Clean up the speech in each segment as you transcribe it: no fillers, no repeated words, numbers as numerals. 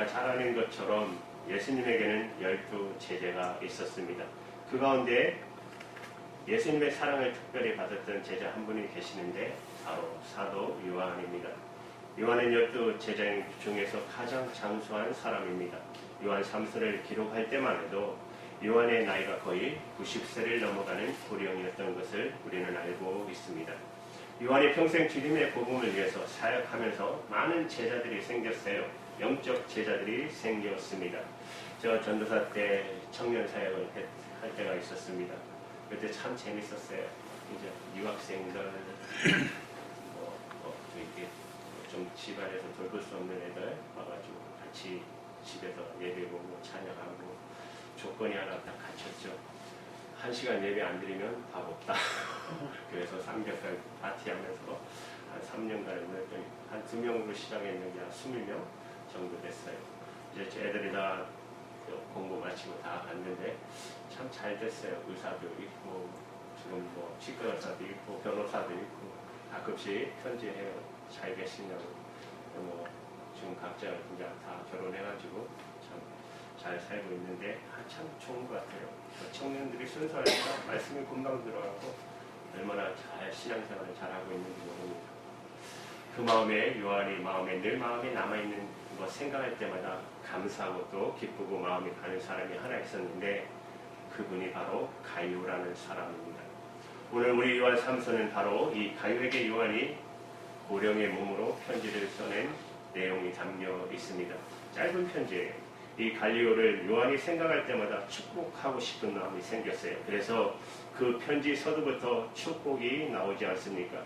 우리가 잘 아는 것처럼 예수님에게는 12제자가 있었습니다. 그 가운데 예수님의 사랑을 특별히 받았던 제자 한 분이 계시는데 바로 사도 요한입니다. 요한은 12제자 중에서 가장 장수한 사람입니다. 요한 3서를 기록할 때만 해도 요한의 나이가 거의 90세를 넘어가는 고령이었던 것을 우리는 알고 있습니다. 요한이 평생 주님의 복음을 위해서 사역하면서 많은 제자들이 생겼어요. 영적 제자들이 생겼습니다. 저 전도사 때 청년 사역을 할 때가 있었습니다. 그때 참 재밌었어요. 이제 유학생들, 이렇게 좀 집안에서 돌볼 수 없는 애들 와가지고 같이 집에서 예배보고 찬양하고 조건이 하나 딱 갖췄죠. 1시간 예배 안 드리면 밥 없다. 그래서 삼겹살 파티하면서 한 3년간을 보냈더니 한 2명으로 시작했는데 한 20명 정도 됐어요. 이제 애들이 다 공부 마치고 다 갔는데 참 잘 됐어요. 의사도 있고 지금 뭐 치과 의사도 있고 변호사도 있고 가끔씩 편지해요. 잘 계시냐고. 뭐 지금 각자 이제 다 결혼해가지고 참 잘 살고 있는데 참 좋은 것 같아요. 청년들이 순수하니까 말씀이 금방 들어가고 얼마나 잘 신앙생활을 잘하고 있는지 모릅니다. 그 마음에 요한이 늘 마음에 남아있는 거 생각할 때마다 감사하고 또 기쁘고 마음이 가는 사람이 하나 있었는데 그분이 바로 가요라는 사람입니다. 오늘 우리 요한 3서는 바로 이 가요에게 요한이 고령의 몸으로 편지를 써낸 내용이 담겨 있습니다. 짧은 편지예요. 이 갈리오를 요한이 생각할 때마다 축복하고 싶은 마음이 생겼어요. 그래서 그 편지 서두부터 축복이 나오지 않습니까?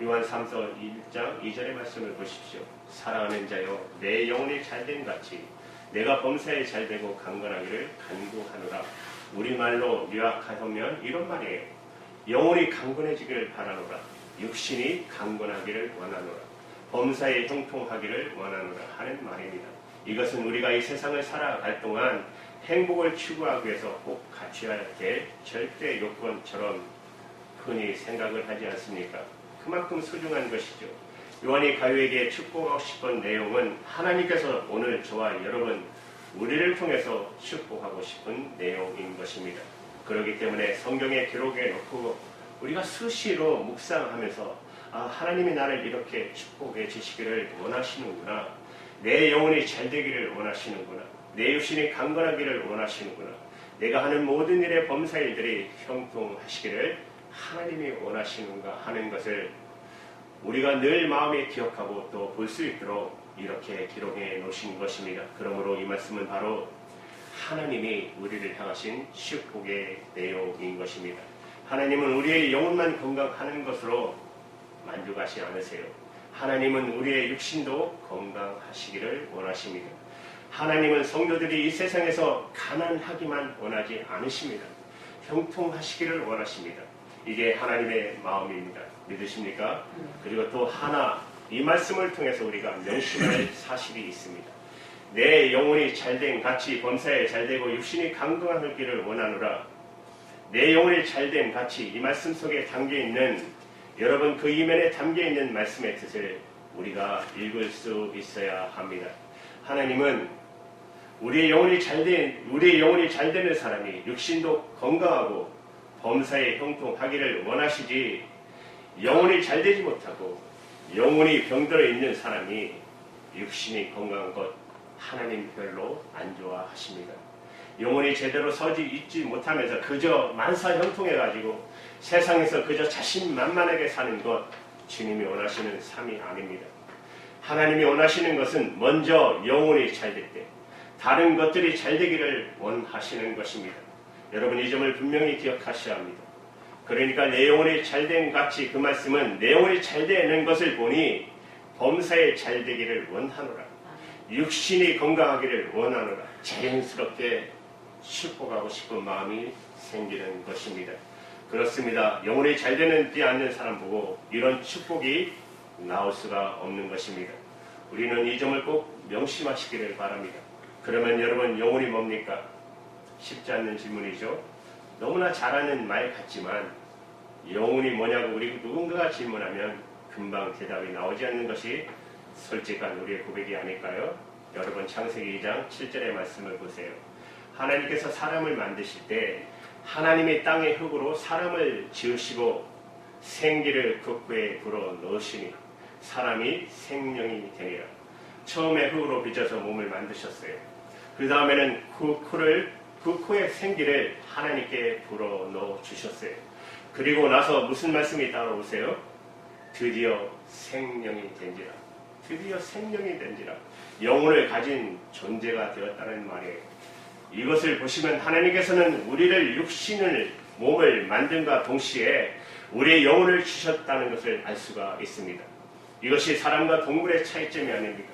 요한 3서 1장 2절의 말씀을 보십시오. 사랑하는 자여 내 영혼이 잘된 같이 내가 범사에 잘되고 강건하기를 간구하노라. 우리말로 요약하면 이런 말이에요. 영혼이 강건해지기를 바라노라. 육신이 강건하기를 원하노라. 범사에 형통하기를 원하노라 하는 말입니다. 이것은 우리가 이 세상을 살아갈 동안 행복을 추구하기 위해서 꼭 갖춰야 될 절대 요건처럼 흔히 생각을 하지 않습니까? 그만큼 소중한 것이죠. 요한이 가요에게 축복하고 싶은 내용은 하나님께서 오늘 저와 여러분 우리를 통해서 축복하고 싶은 내용인 것입니다. 그렇기 때문에 성경에 기록해 놓고 우리가 수시로 묵상하면서 하나님이 나를 이렇게 축복해 주시기를 원하시는구나. 내 영혼이 잘되기를 원하시는구나. 내 육신이 강건하기를 원하시는구나. 내가 하는 모든 일의 범사일들이 형통하시기를 하나님이 원하시는가 하는 것을 우리가 늘 마음에 기억하고 또 볼 수 있도록 이렇게 기록해 놓으신 것입니다. 그러므로 이 말씀은 바로 하나님이 우리를 향하신 축복의 내용인 것입니다. 하나님은 우리의 영혼만 건강하는 것으로 만족하지 않으세요. 하나님은 우리의 육신도 건강하시기를 원하십니다. 하나님은 성도들이 이 세상에서 가난하기만 원하지 않으십니다. 형통하시기를 원하십니다. 이게 하나님의 마음입니다. 믿으십니까? 그리고 또 하나 이 말씀을 통해서 우리가 명심할 사실이 있습니다. 내 영혼이 잘된 같이 범사에 잘되고 육신이 강건하기를 원하노라. 내 영혼이 잘된 같이 이 말씀 속에 담겨있는 여러분 그 이면에 담겨있는 말씀의 뜻을 우리가 읽을 수 있어야 합니다. 하나님은 우리의 영혼이 잘되는 사람이 육신도 건강하고 범사에 형통하기를 원하시지 영혼이 잘되지 못하고 영혼이 병들어 있는 사람이 육신이 건강한 것 하나님 별로 안 좋아하십니다. 영혼이 제대로 서지 있지 못하면서 그저 만사 형통해가지고 세상에서 그저 자신만만하게 사는 것 주님이 원하시는 삶이 아닙니다. 하나님이 원하시는 것은 먼저 영혼이 잘될 때 다른 것들이 잘되기를 원하시는 것입니다. 여러분 이 점을 분명히 기억하셔야 합니다. 그러니까 내 영혼이 잘된 같이 그 말씀은 내 영혼이 잘되는 것을 보니 범사에 잘되기를 원하노라. 육신이 건강하기를 원하노라. 자연스럽게 축복하고 싶은 마음이 생기는 것입니다. 그렇습니다. 영혼이 잘되지 않는 사람 보고 이런 축복이 나올 수가 없는 것입니다. 우리는 이 점을 꼭 명심하시기를 바랍니다. 그러면 여러분 영혼이 뭡니까? 쉽지 않는 질문이죠. 너무나 잘하는 말 같지만 영혼이 뭐냐고 우리 누군가가 질문하면 금방 대답이 나오지 않는 것이 솔직한 우리의 고백이 아닐까요? 여러분 창세기 2장 7절의 말씀을 보세요. 하나님께서 사람을 만드실 때 하나님이 땅의 흙으로 사람을 지으시고 생기를 그 코에 불어 넣으시니 사람이 생명이 되니라. 처음에 흙으로 빚어서 몸을 만드셨어요. 그 다음에는 그 코의 생기를 하나님께 불어 넣어 주셨어요. 그리고 나서 무슨 말씀이 따라오세요? 드디어 생명이 된지라. 드디어 생명이 된지라. 영혼을 가진 존재가 되었다는 말이에요. 이것을 보시면 하나님께서는 우리를 육신을 몸을 만든과 동시에 우리의 영혼을 주셨다는 것을 알 수가 있습니다. 이것이 사람과 동물의 차이점이 아닙니까?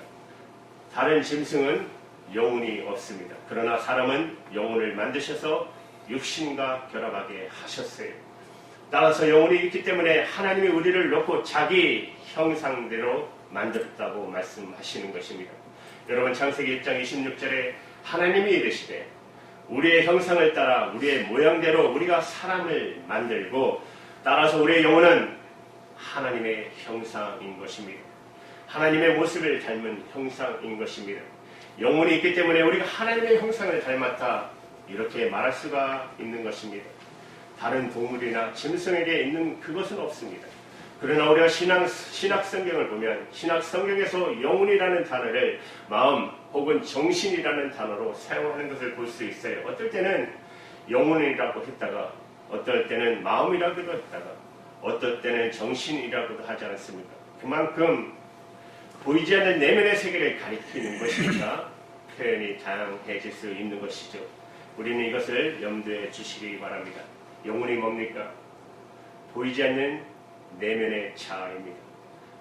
다른 짐승은 영혼이 없습니다. 그러나 사람은 영혼을 만드셔서 육신과 결합하게 하셨어요. 따라서 영혼이 있기 때문에 하나님이 우리를 놓고 자기 형상대로 만들었다고 말씀하시는 것입니다. 여러분 창세기 1장 26절에 하나님이 이르시되 우리의 형상을 따라 우리의 모양대로 우리가 사람을 만들고 따라서 우리의 영혼은 하나님의 형상인 것입니다. 하나님의 모습을 닮은 형상인 것입니다. 영혼이 있기 때문에 우리가 하나님의 형상을 닮았다 이렇게 말할 수가 있는 것입니다. 다른 동물이나 짐승에게 있는 그것은 없습니다. 그러나 우리가 신약 성경을 보면 신약 성경에서 영혼이라는 단어를 마음 혹은 정신이라는 단어로 사용하는 것을 볼 수 있어요. 어떨 때는 영혼이라고 했다가 어떨 때는 마음이라고도 했다가 어떨 때는 정신이라고도 하지 않습니까? 그만큼 보이지 않는 내면의 세계를 가리키는 것이니까 표현이 다양해질 수 있는 것이죠. 우리는 이것을 염두에 주시기 바랍니다. 영혼이 뭡니까? 보이지 않는 내면의 자아입니다.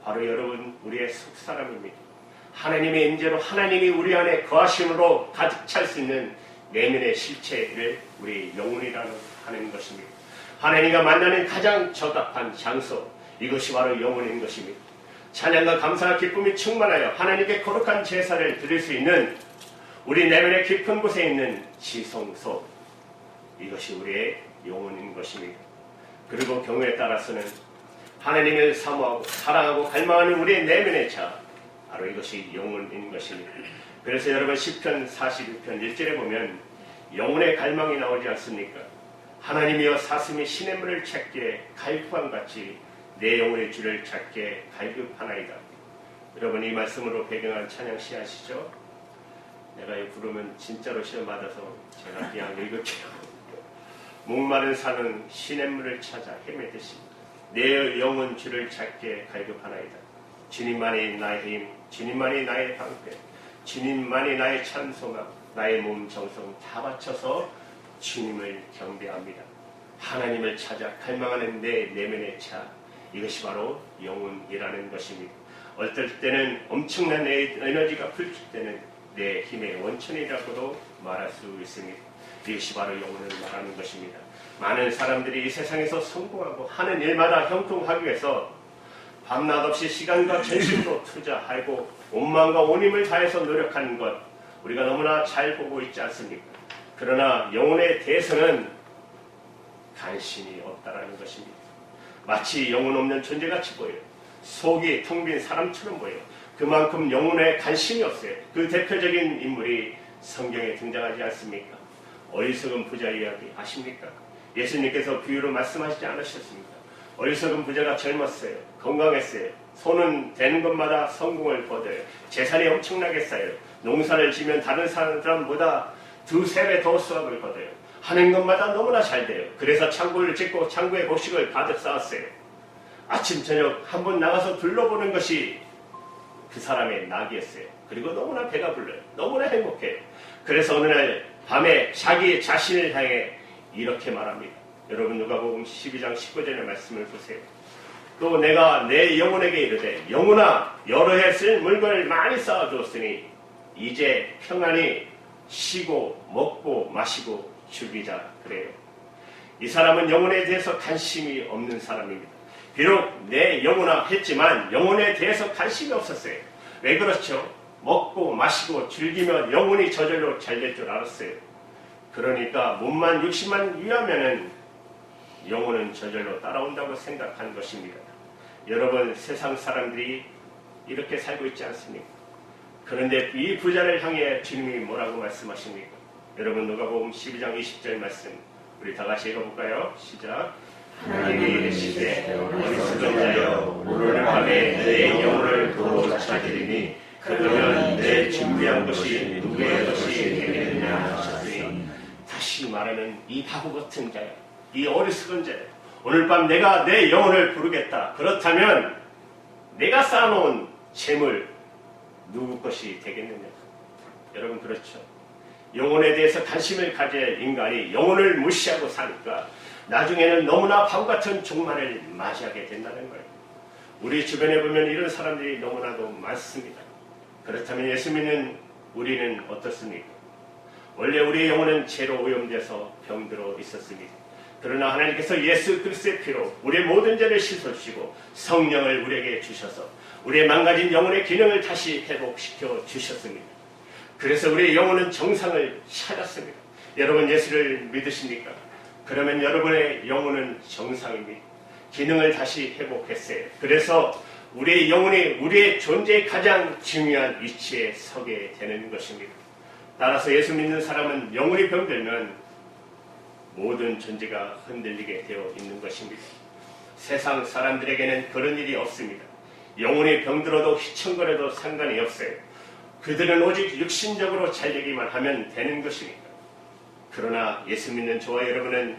바로 여러분 우리의 속사람입니다. 하나님의 임재로 하나님이 우리 안에 거하심으로 가득 찰 수 있는 내면의 실체를 우리 영혼이라고 하는 것입니다. 하나님과 만나는 가장 적합한 장소, 이것이 바로 영혼인 것입니다. 찬양과 감사와 기쁨이 충만하여 하나님께 거룩한 제사를 드릴 수 있는 우리 내면의 깊은 곳에 있는 지성소, 이것이 우리의 영혼인 것입니다. 그리고 경우에 따라서는 하나님을 사모하고 사랑하고 갈망하는 우리의 내면의 자, 바로 이것이 영혼인 것입니다. 그래서 여러분 시편 42편 1절에 보면 영혼의 갈망이 나오지 않습니까? 하나님이여 사슴이 시냇물을 찾기에 갈급함같이 내 영혼의 주를 찾기에 갈급하나이다. 여러분 이 말씀으로 배경한 찬양 시하시죠? 내가 이 부르면 진짜로 시험 받아서 제가 그냥 읽을게요. 목마른 산은 시냇물을 찾아 헤매듯이 내 영혼 주를 찾기에 갈급하나이다. 주님만이 나의 힘, 주님만이 나의 방패, 주님만이 나의 찬송함, 나의 몸 정성 다 바쳐서 주님을 경배합니다. 하나님을 찾아 갈망하는 내 내면의 차, 이것이 바로 영혼이라는 것입니다. 어떨 때는 엄청난 에너지가 불길 때는 내 힘의 원천이라고도 말할 수 있습니다. 이것이 바로 영혼을 말하는 것입니다. 많은 사람들이 이 세상에서 성공하고 하는 일마다 형통하기 위해서 밤낮 없이 시간과 전심으로 투자하고 온 마음과 온 힘을 다해서 노력하는 것, 우리가 너무나 잘 보고 있지 않습니까? 그러나 영혼에 대해서는 관심이 없다라는 것입니다. 마치 영혼 없는 존재같이 보여요. 속이 텅 빈 사람처럼 보여요. 그만큼 영혼에 관심이 없어요. 그 대표적인 인물이 성경에 등장하지 않습니까? 어리석은 부자 이야기 아십니까? 예수님께서 비유로 말씀하시지 않으셨습니까? 어리석은 부자가 젊었어요. 건강했어요. 손은 되는 것마다 성공을 거둬요. 재산이 엄청나게 쌓여요. 농사를 지면 다른 사람보다 2~3배 더 수확을 거둬요. 하는 것마다 너무나 잘 돼요. 그래서 창고를 짓고 창고에 곡식을 가득 쌓았어요. 아침 저녁 한 번 나가서 둘러보는 것이 그 사람의 낙이었어요. 그리고 너무나 배가 불러요. 너무나 행복해요. 그래서 어느 날 밤에 자기 자신을 향해 이렇게 말합니다. 여러분 누가복음 12장 19절의 말씀을 보세요. 또 내가 내 영혼에게 이르되 영혼아 여러 해 쓸 물건을 많이 쌓아두었으니 이제 평안히 쉬고 먹고 마시고 즐기자 그래요. 이 사람은 영혼에 대해서 관심이 없는 사람입니다. 비록 내 영혼아 했지만 영혼에 대해서 관심이 없었어요. 왜 그렇죠? 먹고 마시고 즐기면 영혼이 저절로 잘 될 줄 알았어요. 그러니까 몸만 육신만 위하면은 영혼은 저절로 따라온다고 생각한 것입니다. 여러분 세상 사람들이 이렇게 살고 있지 않습니까? 그런데 이 부자를 향해 주님이 뭐라고 말씀하십니까? 여러분 누가복음 12장 20절 말씀 우리 다 같이 읽어볼까요? 시작. 하나님이 이르시되 어리석은 자여 오늘 밤에 내 영혼을 도로 찾으리니 그러면 내 준비한 것이 누구의 것이 되겠느냐 하셨으니, 다시 말하는 이 바보 같은 자야, 이 어리석은 자야, 오늘 밤 내가 내 영혼을 부르겠다. 그렇다면 내가 쌓아놓은 재물 누구 것이 되겠느냐. 여러분 그렇죠. 영혼에 대해서 관심을 가질 인간이 영혼을 무시하고 사니까 나중에는 너무나 바보 같은 종말을 맞이하게 된다는 거예요. 우리 주변에 보면 이런 사람들이 너무나도 많습니다. 그렇다면 예수 믿는 우리는 어떻습니까? 원래 우리의 영혼은 죄로 오염돼서 병들어 있었습니다. 그러나 하나님께서 예수 그리스도의 피로 우리의 모든 죄를 씻어주시고 성령을 우리에게 주셔서 우리의 망가진 영혼의 기능을 다시 회복시켜 주셨습니다. 그래서 우리의 영혼은 정상을 찾았습니다. 여러분 예수를 믿으십니까? 그러면 여러분의 영혼은 정상입니다. 기능을 다시 회복했어요. 그래서 우리의 영혼이 우리의 존재의 가장 중요한 위치에 서게 되는 것입니다. 따라서 예수 믿는 사람은 영혼이 병들면 모든 존재가 흔들리게 되어 있는 것입니다. 세상 사람들에게는 그런 일이 없습니다. 영혼이 병들어도 휘청거려도 상관이 없어요. 그들은 오직 육신적으로 잘 되기만 하면 되는 것입니다. 그러나 예수 믿는 저와 여러분은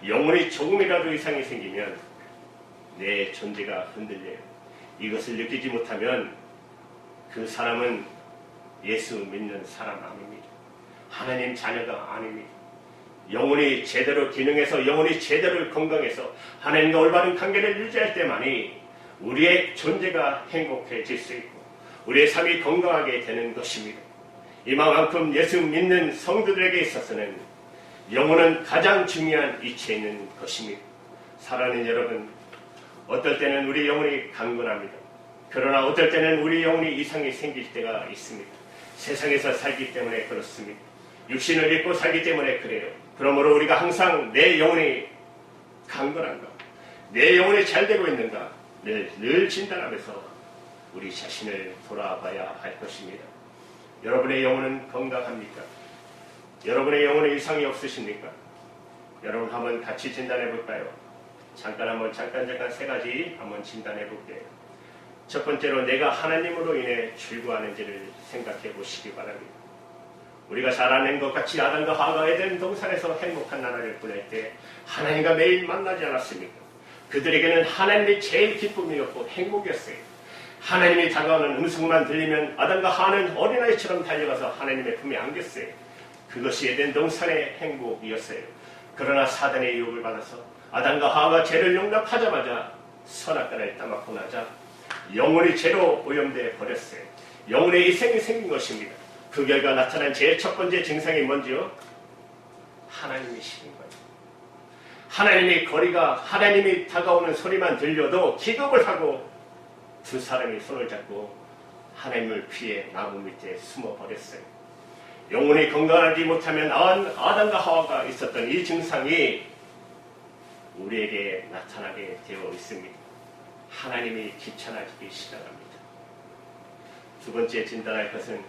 영혼이 조금이라도 이상이 생기면 내 존재가 흔들려요. 이것을 느끼지 못하면 그 사람은 예수 믿는 사람 아닙니다. 하나님 자녀가 아닙니다. 영혼이 제대로 기능해서 영혼이 제대로 건강해서 하나님과 올바른 관계를 유지할 때만이 우리의 존재가 행복해질 수 있고 우리의 삶이 건강하게 되는 것입니다. 이만큼 예수 믿는 성도들에게 있어서는 영혼은 가장 중요한 위치에 있는 것입니다. 사랑하는 여러분, 어떨 때는 우리 영혼이 강건합니다. 그러나 어떨 때는 우리 영혼이 이상이 생길 때가 있습니다. 세상에서 살기 때문에 그렇습니다. 육신을 믿고 살기 때문에 그래요. 그러므로 우리가 항상 내 영혼이 강건한가, 내 영혼이 잘 되고 있는가 늘 진단하면서 우리 자신을 돌아봐야 할 것입니다. 여러분의 영혼은 건강합니까? 여러분의 영혼에 이상이 없으십니까? 여러분 한번 같이 진단해 볼까요? 잠깐 세 가지 한번 진단해 볼게요. 첫 번째로 내가 하나님으로 인해 즐거워하는지를 생각해 보시기 바랍니다. 우리가 잘 아는 것 같이 아담과 하와가 에덴 동산에서 행복한 나날을 보낼 때 하나님과 매일 만나지 않았습니까? 그들에게는 하나님이 제일 기쁨이었고 행복이었어요. 하나님이 다가오는 음성만 들리면 아담과 하와는 어린아이처럼 달려가서 하나님의 품에 안겼어요. 그것이 에덴 동산의 행복이었어요. 그러나 사단의 유혹을 받아서 아담과 하와가 죄를 용납하자마자 선악과를 따먹고 나자 영혼이 죄로 오염되어 버렸어요. 영혼의 이생이 생긴 것입니다. 그 결과 나타난 제일 첫 번째 증상이 뭔지요? 하나님이신 거예요. 하나님이 다가오는 소리만 들려도 기겁을 하고 두 사람이 손을 잡고 하나님을 피해 나무 밑에 숨어버렸어요. 영혼이 건강하지 못하면 아담과 하와가 있었던 이 증상이 우리에게 나타나게 되어 있습니다. 하나님이 귀찮아지기 시작합니다. 두 번째 진단할 것은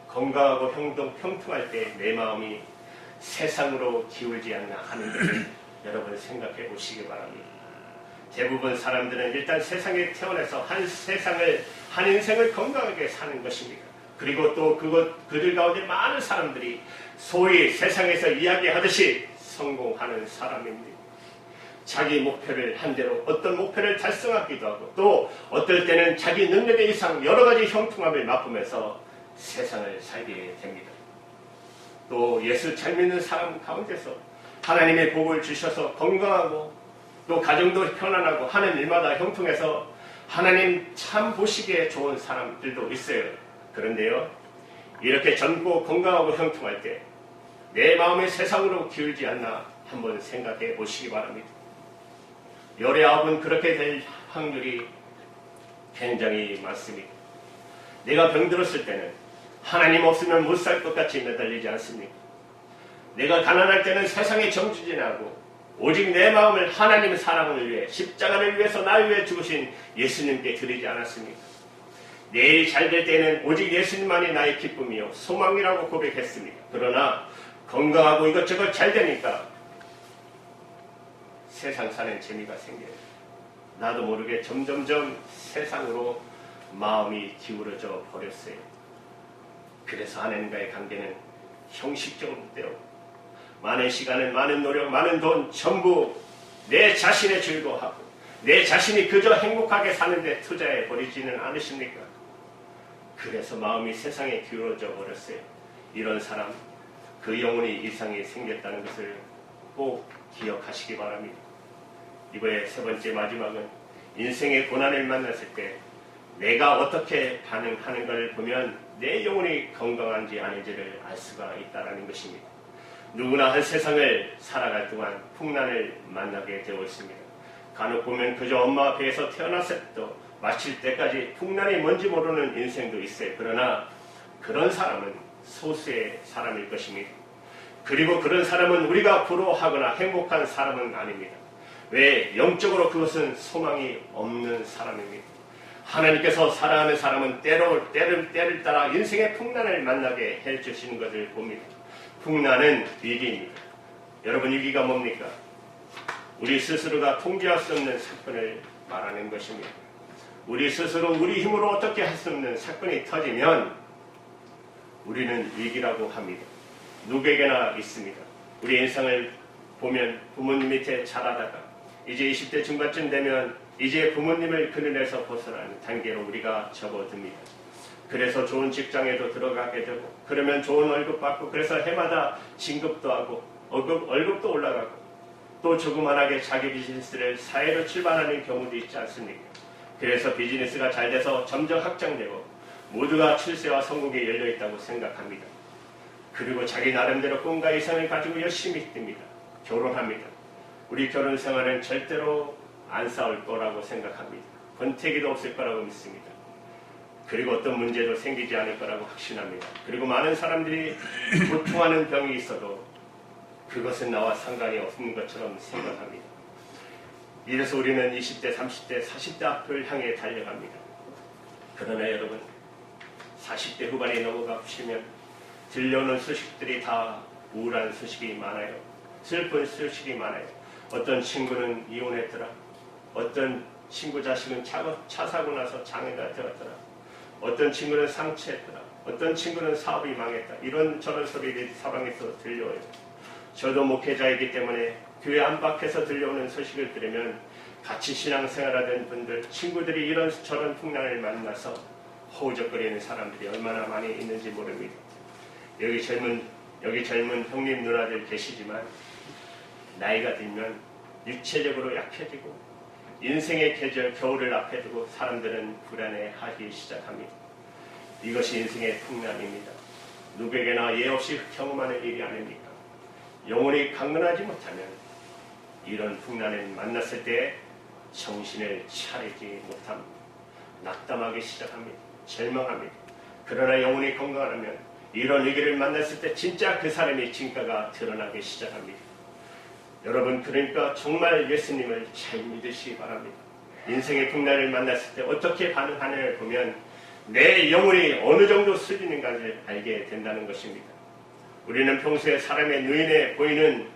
건강하고 형통할 때 내 마음이 세상으로 기울지 않나 하는 것을 여러분 생각해 보시기 바랍니다. 대부분 사람들은 일단 세상에 태어나서 한 인생을 건강하게 사는 것입니다. 그리고 또 그들 가운데 많은 사람들이 소위 세상에서 이야기하듯이 성공하는 사람입니다. 자기 목표를 한 대로 어떤 목표를 달성하기도 하고 또 어떨 때는 자기 능력의 이상 여러 가지 형통함을 맛보면서 세상을 살게 됩니다. 또 예수 잘 믿는 사람 가운데서 하나님의 복을 주셔서 건강하고 또 가정도 편안하고 하는 일마다 형통해서 하나님 참 보시기에 좋은 사람들도 있어요. 그런데요, 이렇게 젊고 건강하고 형통할 때 내 마음이 세상으로 기울지 않나 한번 생각해 보시기 바랍니다. 열의 아홉은 그렇게 될 확률이 굉장히 많습니다. 내가 병들었을 때는 하나님 없으면 못 살 것 같이 매달리지 않습니까? 내가 가난할 때는 세상에 정주진하고 오직 내 마음을 하나님의 사랑을 위해 십자가를 위해서 나를 위해 죽으신 예수님께 드리지 않았습니까? 내일 잘 될 때는 오직 예수님만이 나의 기쁨이요 소망이라고 고백했습니다. 그러나 건강하고 이것저것 잘 되니까 세상 사는 재미가 생겨요. 나도 모르게 점점점 세상으로 마음이 기울어져 버렸어요. 그래서 하나님과의 관계는 형식적으로 되어 많은 시간을, 많은 노력, 많은 돈 전부 내 자신의 즐거워하고 내 자신이 그저 행복하게 사는데 투자해 버리지는 않으십니까? 그래서 마음이 세상에 기울어져 버렸어요. 이런 사람, 그 영혼이 이상이 생겼다는 것을 꼭 기억하시기 바랍니다. 이번에 세 번째 마지막은 인생의 고난을 만났을 때 내가 어떻게 반응하는가를 보면 내 영혼이 건강한지 아닌지를 알 수가 있다는 것입니다. 누구나 한 세상을 살아갈 동안 풍란을 만나게 되어 있습니다. 간혹 보면 그저 엄마 배에서 태어났을 때도 마칠 때까지 풍란이 뭔지 모르는 인생도 있어요. 그러나 그런 사람은 소수의 사람일 것입니다. 그리고 그런 사람은 우리가 부러워하거나 행복한 사람은 아닙니다. 왜? 영적으로 그것은 소망이 없는 사람입니다. 하나님께서 사랑하는 사람은 때를 따라 인생의 풍란을 만나게 해주시는 것을 봅니다. 풍란은 위기입니다. 여러분, 위기가 뭡니까? 우리 스스로가 통제할 수 없는 사건을 말하는 것입니다. 우리 스스로 우리 힘으로 어떻게 할 수 없는 사건이 터지면 우리는 위기라고 합니다. 누구에게나 있습니다. 우리 인생을 보면 부모님 밑에 자라다가 이제 20대 중반쯤 되면 이제 부모님을 그늘에서 벗어나는 단계로 우리가 접어듭니다. 그래서 좋은 직장에도 들어가게 되고 그러면 좋은 월급 받고 그래서 해마다 진급도 하고 월급도 올라가고 또 조그만하게 자기 비즈니스를 사회로 출발하는 경우도 있지 않습니까? 그래서 비즈니스가 잘 돼서 점점 확장되고 모두가 출세와 성공에 열려있다고 생각합니다. 그리고 자기 나름대로 꿈과 이상을 가지고 열심히 뜁니다. 결혼합니다. 우리 결혼 생활은 절대로 안 싸울 거라고 생각합니다. 권태기도 없을 거라고 믿습니다. 그리고 어떤 문제도 생기지 않을 거라고 확신합니다. 그리고 많은 사람들이 고통하는 병이 있어도 그것은 나와 상관이 없는 것처럼 생각합니다. 이래서 우리는 20대, 30대, 40대 앞을 향해 달려갑니다. 그러나 여러분, 40대 후반에 넘어가시면 들려오는 소식들이 다 우울한 소식이 많아요. 슬픈 소식이 많아요. 어떤 친구는 이혼했더라. 어떤 친구 자식은 차 사고 나서 장애가 되었더라. 어떤 친구는 상처했더라. 어떤 친구는 사업이 망했다. 이런 저런 소리들이 사방에서 들려와요. 저도 목회자이기 때문에 교회 안팎에서 들려오는 소식을 들으면 같이 신앙생활하던 분들, 친구들이 이런 저런 풍랑을 만나서 허우적거리는 사람들이 얼마나 많이 있는지 모릅니다. 여기 젊은 형님 누나들 계시지만 나이가 들면 육체적으로 약해지고 인생의 계절 겨울을 앞에 두고 사람들은 불안해하기 시작합니다. 이것이 인생의 풍랑입니다. 누구에게나 예 없이 경험하는 일이 아닙니까? 영혼이 강건하지 못하면 이런 풍랑을 만났을 때 정신을 차리지 못합니다. 낙담하기 시작합니다. 절망합니다. 그러나 영혼이 건강하면 이런 위기를 만났을 때 진짜 그 사람의 진가가 드러나기 시작합니다. 여러분, 그러니까 정말 예수님을 잘 믿으시기 바랍니다. 인생의 풍랑을 만났을 때 어떻게 반응하느냐를 보면 내 영혼이 어느 정도 수준인가를 알게 된다는 것입니다. 우리는 평소에 사람의 눈에 보이는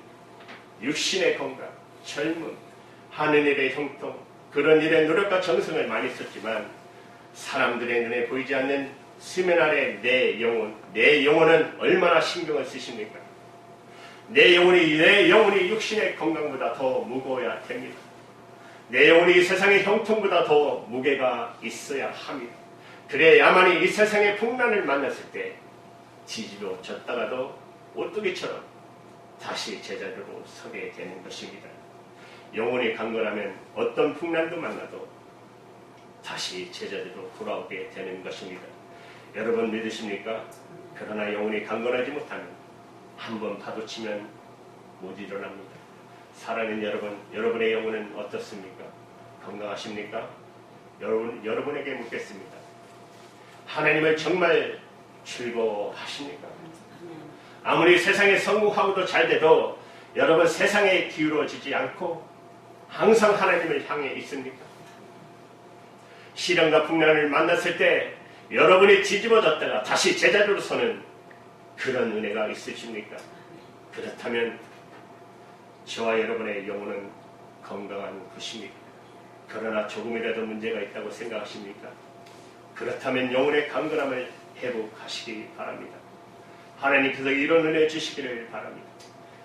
육신의 건강, 젊음, 하는 일의 형통, 그런 일에 노력과 정성을 많이 썼지만 사람들의 눈에 보이지 않는 수면 아래 내 영혼은 얼마나 신경을 쓰십니까? 내 영혼이 육신의 건강보다 더 무거워야 됩니다. 내 영혼이 이 세상의 형통보다 더 무게가 있어야 합니다. 그래야만이 이 세상의 풍랑을 만났을 때 뒤집어졌다가도 오뚜기처럼 다시 제자리로 서게 되는 것입니다. 영혼이 강건하면 어떤 풍랑도 만나도 다시 제자리로 돌아오게 되는 것입니다. 여러분 믿으십니까? 그러나 영혼이 강건하지 못하면 한번 파도치면 못 일어납니다. 사랑하는 여러분, 여러분의 영혼은 어떻습니까? 건강하십니까? 여러분에게 묻겠습니다. 하나님을 정말 즐거워하십니까? 아무리 세상에 성공하고도 잘 돼도 여러분 세상에 기울어지지 않고 항상 하나님을 향해 있습니까? 시련과 풍랑을 만났을 때 여러분이 뒤집어졌다가 다시 제자리로 서는 그런 은혜가 있으십니까? 그렇다면 저와 여러분의 영혼은 건강한 것입니까? 그러나 조금이라도 문제가 있다고 생각하십니까? 그렇다면 영혼의 강건함을 회복하시기 바랍니다. 하나님께서 이런 은혜 주시기를 바랍니다.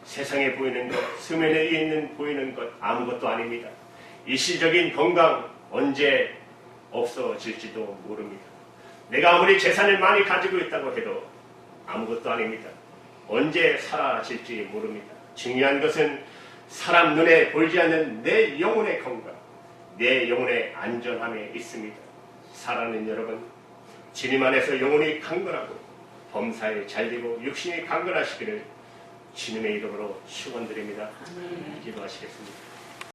세상에 보이는 것, 수면에 있는 보이는 것 아무것도 아닙니다. 일시적인 건강 언제 없어질지도 모릅니다. 내가 아무리 재산을 많이 가지고 있다고 해도 아무것도 아닙니다. 언제 사라질지 모릅니다. 중요한 것은 사람 눈에 보이지 않는 내 영혼의 건강, 내 영혼의 안전함에 있습니다. 사랑하는 여러분, 주님 안에서 영혼이 강건하고 범사에 잘되고 육신이 강건하시기를 주님의 이름으로 축원드립니다. 기도하시겠습니다.